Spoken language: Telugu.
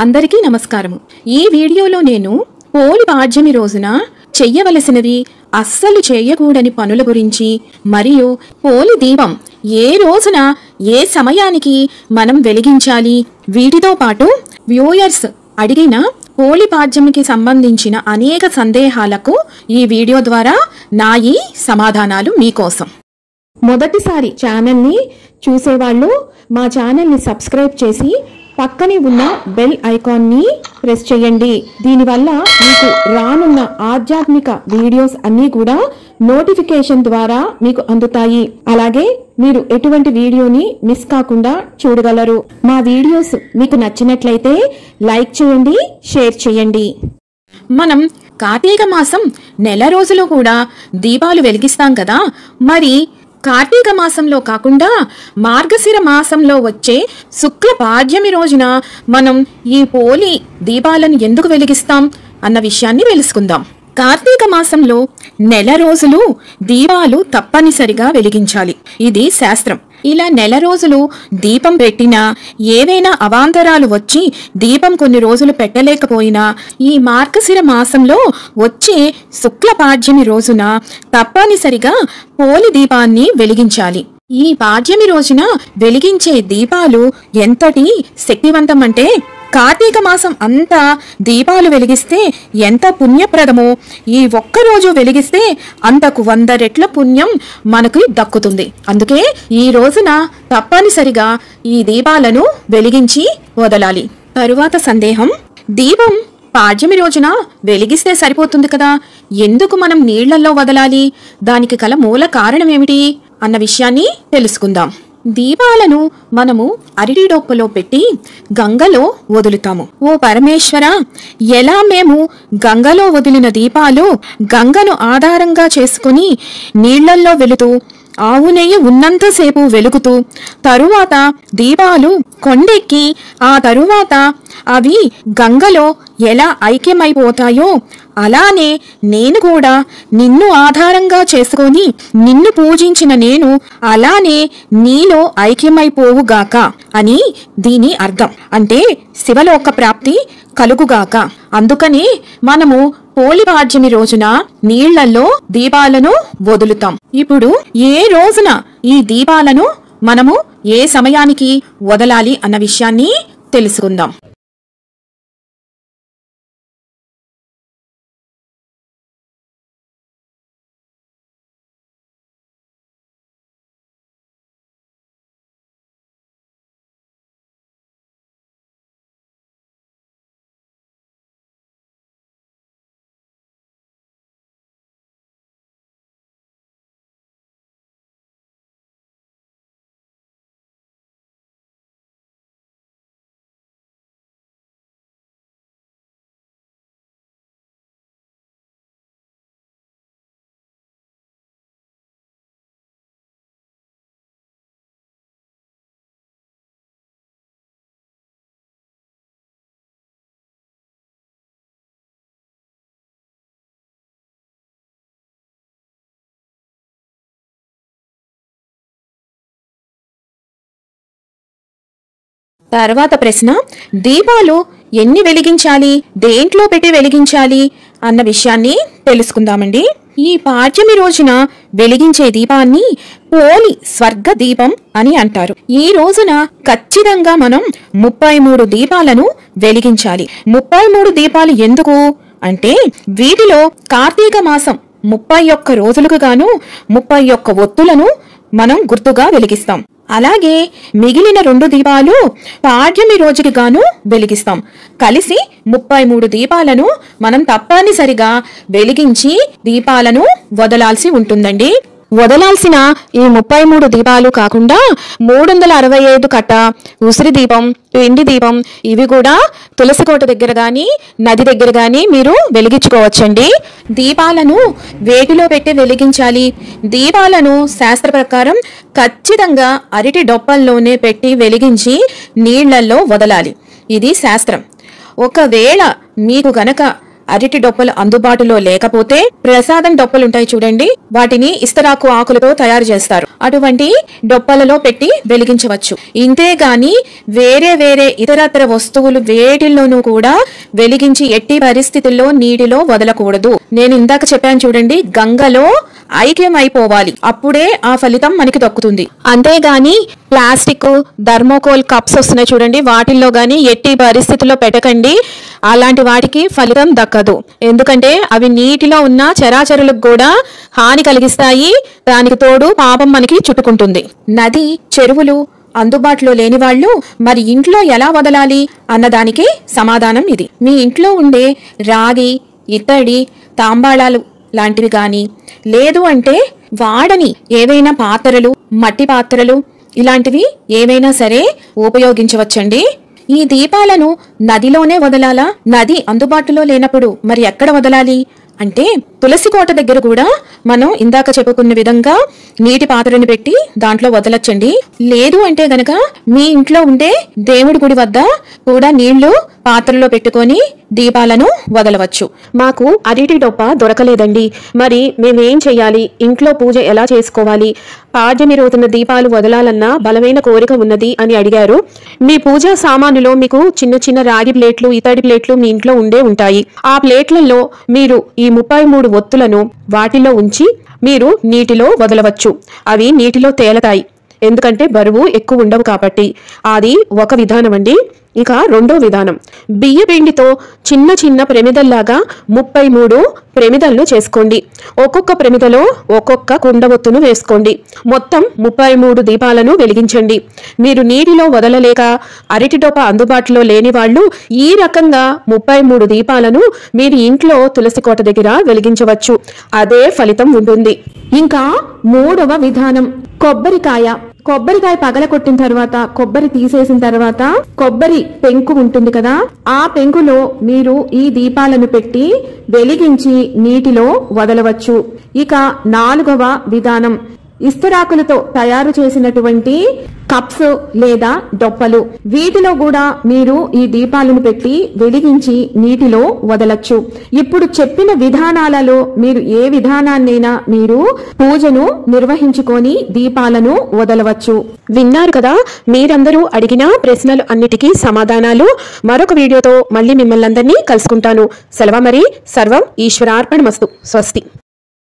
అందరికీ నమస్కారము। ఈ వీడియోలో నేను పోలి పాడ్యమి రోజున చెయ్యవలసినవి అస్సలు చేయకూడని పనుల గురించి మరియు పోలి దీపం ఏ రోజున ఏ సమయానికి మనం వెలిగించాలి వీటితో పాటు వ్యూయర్స్ అడిగిన పోలి పాడ్యమికి సంబంధించిన అనేక సందేహాలకు ఈ వీడియో ద్వారా నా ఈ సమాధానాలు మీకోసం। మొదటిసారి ఛానల్ని చూసేవాళ్ళు మా ఛానల్ని సబ్స్క్రైబ్ చేసి పక్కనే ఉన్న బెల్ ఐకాన్ని ప్రెస్ చేయండి। దీనివల్ల మీకు రానున్న ఆధ్యాత్మిక వీడియోస్ అన్నీ కూడా నోటిఫికేషన్ ద్వారా మీకు అందుతాయి। అలాగే మీరు ఎటువంటి వీడియోని మిస్ కాకుండా చూడగలరు। మా వీడియోస్ మీకు నచ్చినట్లయితే లైక్ చేయండి, షేర్ చేయండి। మనం కార్తీక మాసం నెల రోజులు కూడా దీపాలు వెలిగిస్తాం కదా। మరి కార్తీక మాసంలో కాకుండా మార్గశిర మాసంలో వచ్చే శుక్ల పాడ్యమి రోజున మనం ఈ పోలి దీపాలను ఎందుకు వెలిగిస్తాం అన్న విషయాన్ని తెలుసుకుందాం। కార్తీక మాసంలో నెల రోజులు దీపాలు తప్పనిసరిగా వెలిగించాలి, ఇది శాస్త్రం। ఇలా నెల రోజులు దీపం పెట్టినా ఏవైనా అవాంతరాలు వచ్చి దీపం కొన్ని రోజులు పెట్టలేకపోయినా ఈ మార్గశిర మాసంలో వచ్చే శుక్ల పాడ్యమి రోజున తప్పనిసరిగా పోలి దీపాన్ని వెలిగించాలి। ఈ పాడ్యమి రోజున వెలిగించే దీపాలు ఎంతటి శక్తివంతం అంటే కార్తీక మాసం అంతా దీపాలు వెలిగిస్తే ఎంత పుణ్యప్రదమో ఈ ఒక్కరోజు వెలిగిస్తే అంతకు 100 రెట్ల పుణ్యం మనకు దక్కుతుంది। అందుకే ఈ రోజున తప్పనిసరిగా ఈ దీపాలను వెలిగించి వదలాలి। తరువాత సందేహం, దీపం పాడ్యమి రోజున వెలిగిస్తే సరిపోతుంది కదా, ఎందుకు మనం నీళ్లలో వదలాలి, దానికి గల మూల కారణం ఏమిటి అన్న విషయాన్ని తెలుసుకుందాం। దీపాలను మనము అరటి డొప్పలో పెట్టి గంగలో వదులుతాము। ఓ పరమేశ్వర, ఎలా మేము గంగలో వదిలిన దీపాలు గంగను ఆధారంగా చేసుకుని నీళ్లల్లో వెళుతూ ఆవు నెయ్యి ఉన్నంతసేపు వెలుగుతూ తరువాత దీపాలు కొండెక్కి ఆ తరువాత అవి గంగలో ఎలా ఐక్యమైపోతాయో అలానే నేను కూడా నిన్ను ఆధారంగా చేసుకొని నిన్ను పూజించిన నేను అలానే నీలో ఐక్యమైపోవుగాక అని దీని అర్థం। అంటే శివలోక ప్రాప్తి కలుగుగాక। అందుకనే మనము పోలి పాడ్యమి రోజున నీళ్లలో దీపాలను వదులుతాం। ఇప్పుడు ఏ రోజున ఈ దీపాలను మనము ఏ సమయానికి వదలాలి అన్న విషయాన్ని తెలుసుకుందాం। తర్వాత ప్రశ్న, దీపాలు ఎన్ని వెలిగించాలి, దేంట్లో పెట్టి వెలిగించాలి అన్న విషయాన్ని తెలుసుకుందామండి। ఈ పాడ్యమి రోజున వెలిగించే దీపాన్ని పోలి స్వర్గ దీపం అని అంటారు। ఈ రోజున ఖచ్చితంగా మనం 33 దీపాలను వెలిగించాలి। 33 దీపాలు ఎందుకు అంటే వీటిలో కార్తీక మాసం 31 రోజులకు గాను 31 ఒత్తులను మనం గుర్తుగా వెలిగిస్తాం। అలాగే మిగిలిన 2 దీపాలు పాడ్యమి రోజుకి గాను వెలిగిస్తాం। కలిసి 33 దీపాలను మనం తప్పనిసరిగా వెలిగించి దీపాలను వదలాల్సి ఉంటుందండి। వదలాల్సిన ఈ 33 దీపాలు కాకుండా 365 కట్ట ఉసిరి దీపం, పిండి దీపం ఇవి కూడా తులసి కోట దగ్గర గాని నది దగ్గర గాని మీరు వెలిగించుకోవచ్చండి। దీపాలను వేటిలో పెట్టి వెలిగించాలి, దీపాలను శాస్త్ర ప్రకారం ఖచ్చితంగా అరటి డొప్పల్లోనే పెట్టి వెలిగించి నీళ్లలో వదలాలి, ఇది శాస్త్రం। ఒకవేళ మీకు గనక అరటి డొప్పలు అందుబాటులో లేకపోతే ప్రసాదం డొప్పలు ఉంటాయి చూడండి, వాటిని ఇస్తరాకు ఆకులతో తయారు చేస్తారు. అటువంటి డొప్పలలో పెట్టి వెలిగించవచ్చు. ఇంతేగాని వేరే వేరే ఇతరత్ర వస్తువులు వేటిల్లోనూ కూడా వెలిగించి ఎట్టి పరిస్థితుల్లో నీటిలో వదలకూడదు. నేను ఇందాక చెప్పాను చూడండి, గంగలో ఐక్యం అయిపోవాలి, అప్పుడే ఆ ఫలితం మనకి దక్కుతుంది. అంతేగాని ప్లాస్టిక్ థర్మోకోల్ కప్స్ వస్తున్నాయి చూడండి, వాటిల్లో గాని ఎట్టి పరిస్థితుల్లో పెట్టకండి. అలాంటి వాటికి ఫలితం దక్కదు. ఎందుకంటే అవి నీటిలో ఉన్న చరాచరులకు కూడా హాని కలిగిస్తాయి. దానికి తోడు పాపం మనకి చుట్టుకుంటుంది. నది, చెరువులు అందుబాటులో లేని వాళ్ళు మరి ఇంట్లో ఎలా వదలాలి అన్నదానికి సమాధానం ఇది. మీ ఇంట్లో ఉండే రాగి, ఇత్తడి, తాంబాళాలు లాంటివి గాని, లేదు అంటే వాడని ఏవైనా పాత్రలు, మట్టి పాత్రలు ఇలాంటివి ఏవైనా సరే ఉపయోగించవచ్చండి. ఈ దీపాలను నదిలోనే వదలాలా? నది అందుబాటులో లేనప్పుడు మరి ఎక్కడ వదలాలి అంటే తులసి కోట దగ్గర కూడా మనం ఇందాక చెప్పుకున్న విధంగా నీటి పాత్రను పెట్టి దాంట్లో వదలచ్చండి. లేదు అంటే గనక మీ ఇంట్లో ఉండే దేవుడి గుడి వద్ద కూడా నీళ్లు పాత్రలో పెట్టుకొని దీపాలను వదలవచ్చు. మాకు అరటి డొప్ప దొరకలేదండి, మరి మేమేం చెయ్యాలి, ఇంట్లో పూజ ఎలా చేసుకోవాలి, పాడ్యమి రోజున దీపాలు వదలాలన్న బలమైన కోరిక ఉన్నది అని అడిగారు. మీ పూజా సామానులో మీకు చిన్న చిన్న రాగి ప్లేట్లు, ఇత్తడి ప్లేట్లు మీ ఇంట్లో ఉండే ఉంటాయి. ఆ ప్లేట్లలో మీరు ఈ 33 ఒత్తులను వాటిలో ఉంచి మీరు నీటిలో వదలవచ్చు. అవి నీటిలో తేలతాయి, ఎందుకంటే బరువు ఎక్కువ ఉండవు కాబట్టి. అది ఒక విధానం అండి. ఇక రెండో విధానం, బియ్య పిండితో చిన్న చిన్న ప్రమిదల్లాగా 33 ప్రమిదలను చేసుకోండి. ఒక్కొక్క ప్రమిదలో ఒక్కొక్క కుండవొత్తును వేసుకోండి. మొత్తం 33 దీపాలను వెలిగించండి. మీరు నీటిలో వదలలేక అరటి డొప్ప అందుబాటులో లేని వాళ్ళు ఈ రకంగా 33 దీపాలను మీరు ఇంట్లో తులసి కోట దగ్గర వెలిగించవచ్చు. అదే ఫలితం ఉంటుంది. ఇంకా మూడవ విధానం, కొబ్బరికాయ పగలగొట్టిన తర్వాత, కొబ్బరి తీసేసిన తర్వాత కొబ్బరి పెంకు ఉంటుంది కదా, ఆ పెంకులో మీరు ఈ దీపాలను పెట్టి వెలిగించి నీటిలో వదలవచ్చు. ఇక నాలుగవ విధానం, ఇస్తరాకులతో తయారు చేసినటువంటి కప్స్ లేదా డొప్పలు, వీటిలో కూడా మీరు ఈ దీపాలను పెట్టి వెలిగించి నీటిలో వదలచ్చు. ఇప్పుడు చెప్పిన విధానాలలో మీరు ఏ విధానాన్నైనా మీరు పూజను నిర్వహించుకొని దీపాలను వదలవచ్చు. విన్నారు కదా, మీరందరూ అడిగిన ప్రశ్నలు అన్నిటికీ సమాధానాలు మరొక వీడియోతో మళ్ళీ మిమ్మల్ని అందరినీ కలుసుకుంటాను. సెలవు మరి. సర్వం ఈశ్వరార్పణమస్తు. స్వస్తి.